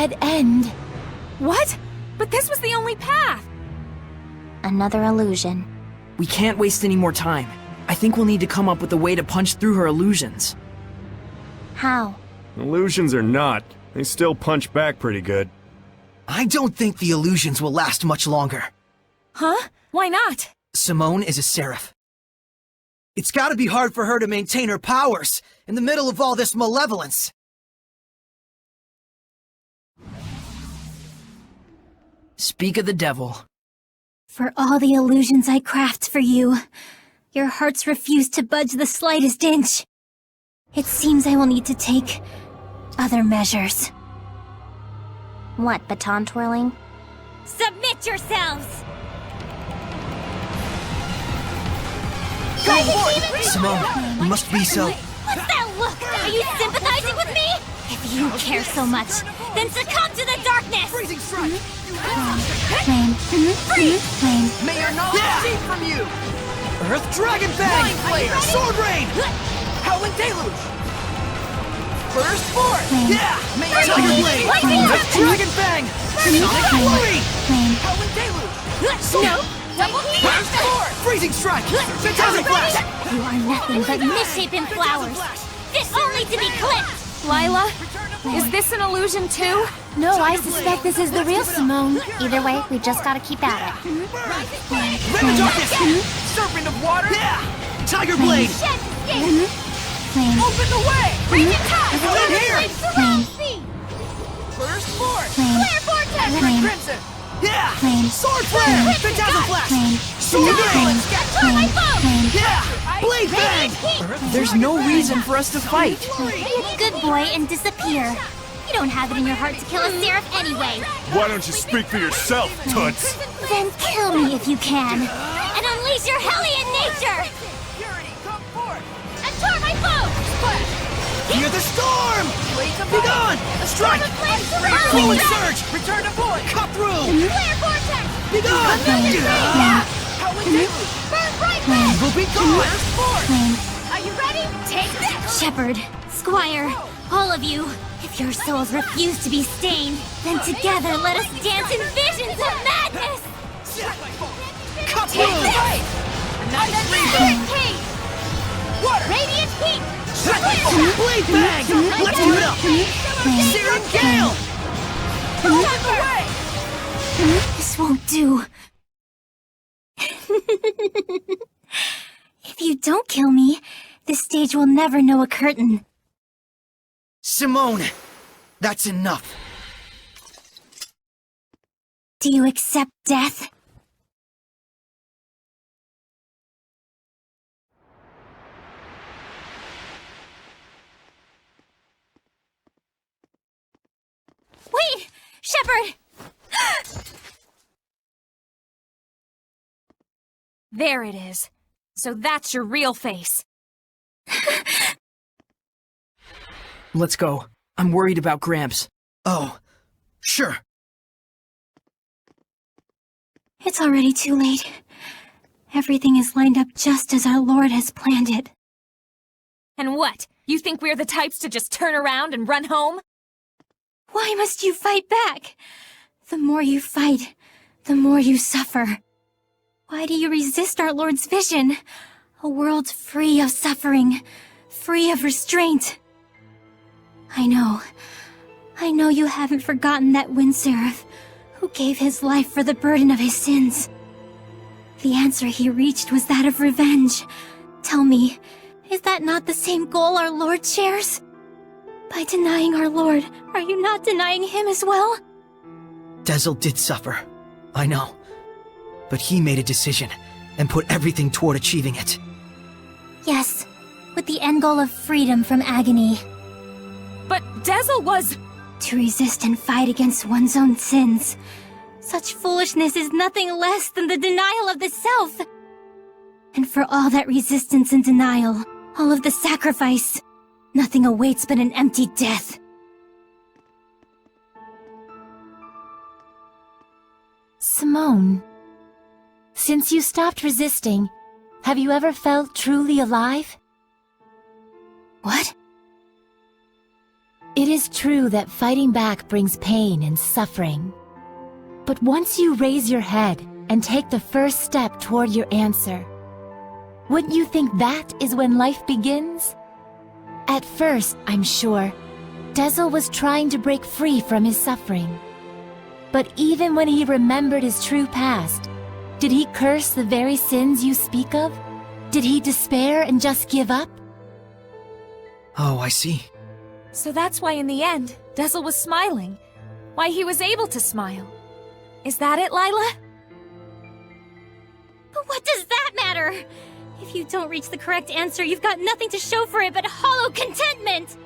dead end. What? But this was the only path! Another illusion. We can't waste any more time. I think we'll need to come up with a way to punch through her illusions. How? Illusions or not, they still punch back pretty good. I don't think the illusions will last much longer. Huh? Why not? Symonne is a seraph. It's gotta be hard for her to maintain her powers in the middle of all this malevolence. Speak of the devil. For all the illusions I craft for you, your hearts refuse to budge the slightest inch. It seems I will need to take other measures. What, baton twirling? Submit yourselves! Go for it! Symonne, you must be so... What's that look? Are you sympathizing with me? If you care so much, then succumb to the darkness! Freezing strike! Flame. Freeze! Flame. May your knowledge proceed from you! Earth Dragon Bang! Flame. Sword Rain! Howling Deluge! Burst forth! Flame. Yeah! May your Tiger Blade! Flame. Earth Dragon Bang! Sonic Flurry! Flame. Howling Deluge! No! Double Burst forth! Freezing Strike! Phantasmic Flash! You are nothing but misshapen flowers! Fit only to be clipped! Lila? Is this an illusion too? No, I suspect this is the real Symonne. Either way, we just gotta keep at it. Red of Darkness! Serpent of Water! Yeah! Tiger Blade! Flame. Open the way! Raging Tide! Everyone here! Flame. Burst forth! Flame. Flare Vortex! Flame. Crimson! Yeah! Flame. Sword Flare! Phantasm Flash! Flame. Sword Rain! Flame. Flame. Yeah! Blade Bang! There's no reason for us to fight. Be a good boy and disappear. You don't have it in your heart to kill a seraph anyway. Why don't you speak for yourself, Toots? Then kill me if you can. And unleash your hellion nature! Purity, come forth! And tore my bow! Splash! Fear the storm! Be gone! Strike! Flame. Flowing Surge! Return to void! Cut through! Flare vortex! Be gone! Howling Deluge! Burn bright! Will be gone! Flame. Are you ready? Take this! Shepherd, Squire, all of you, if your souls refuse to be stained, then together let us dance in visions of madness! Cut through! Nice Flame. Water! Radiant heat! Blade Bang! Let's do it up! Searing Gale! Step away! This won't do. If you don't kill me, this stage will never know a curtain. Symonne, that's enough. Do you accept death? Wait! Shepherd! There it is. So that's your real face. Let's go. I'm worried about Gramps. Oh, sure. It's already too late. Everything is lined up just as our Lord has planned it. And what? You think we're the types to just turn around and run home? Why must you fight back? The more you fight, the more you suffer. Why do you resist our Lord's vision? A world free of suffering, free of restraint. I know you haven't forgotten that wind seraph who gave his life for the burden of his sins. The answer he reached was that of revenge. Tell me, is that not the same goal our Lord shares? By denying our Lord, are you not denying him as well? Dezel did suffer, I know. But he made a decision and put everything toward achieving it. Yes, with the end goal of freedom from agony. But Dezel was... To resist and fight against one's own sins. Such foolishness is nothing less than the denial of the self. And for all that resistance and denial, all of the sacrifice, nothing awaits but an empty death. Symonne, since you stopped resisting, have you ever felt truly alive? What? It is true that fighting back brings pain and suffering. But once you raise your head and take the first step toward your answer, wouldn't you think that is when life begins? At first, I'm sure, Dezel was trying to break free from his suffering. But even when he remembered his true past, did he curse the very sins you speak of? Did he despair and just give up? Oh, I see. So that's why in the end, Dezel was smiling. Why he was able to smile. Is that it, Lila? But what does that matter? If you don't reach the correct answer, you've got nothing to show for it but hollow contentment!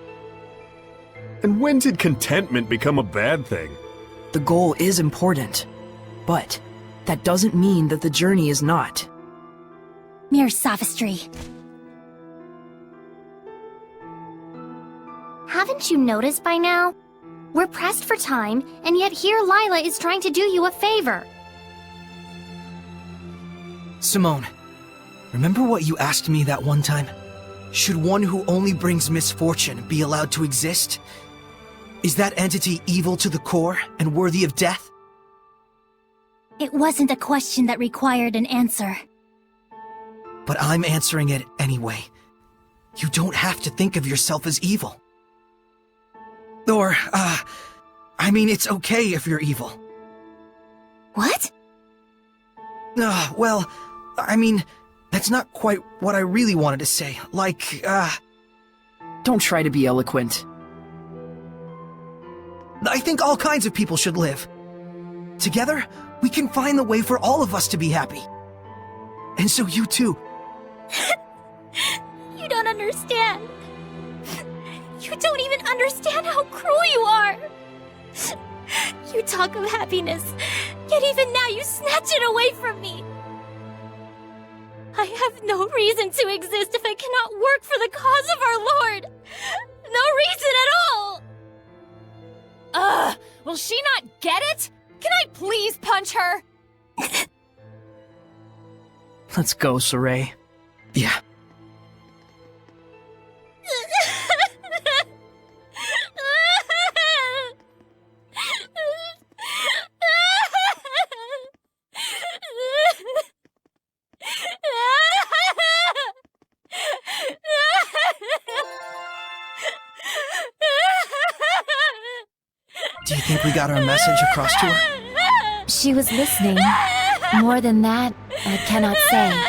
And when did contentment become a bad thing? The goal is important, but that doesn't mean that the journey is not. Mere sophistry. Haven't you noticed by now? We're pressed for time, and yet here Lila is trying to do you a favor. Symonne, remember what you asked me that one time? Should one who only brings misfortune be allowed to exist? Is that entity evil to the core and worthy of death? It wasn't a question that required an answer. But I'm answering it anyway. You don't have to think of yourself as evil. Or, I mean, it's okay if you're evil. What? Well, I mean, that's not quite what I really wanted to say. Like, Don't try to be eloquent. I think all kinds of people should live. Together, we can find the way for all of us to be happy. And so you too. You don't understand. You don't even understand how cruel you are. You talk of happiness, yet even now you snatch it away from me. I have no reason to exist if I cannot work for the cause of our Lord. No reason at all. Will she not get it? Can I please punch her? Let's go, Saray. Yeah. Do you think we got our message across to her? She was listening. More than that, I cannot say.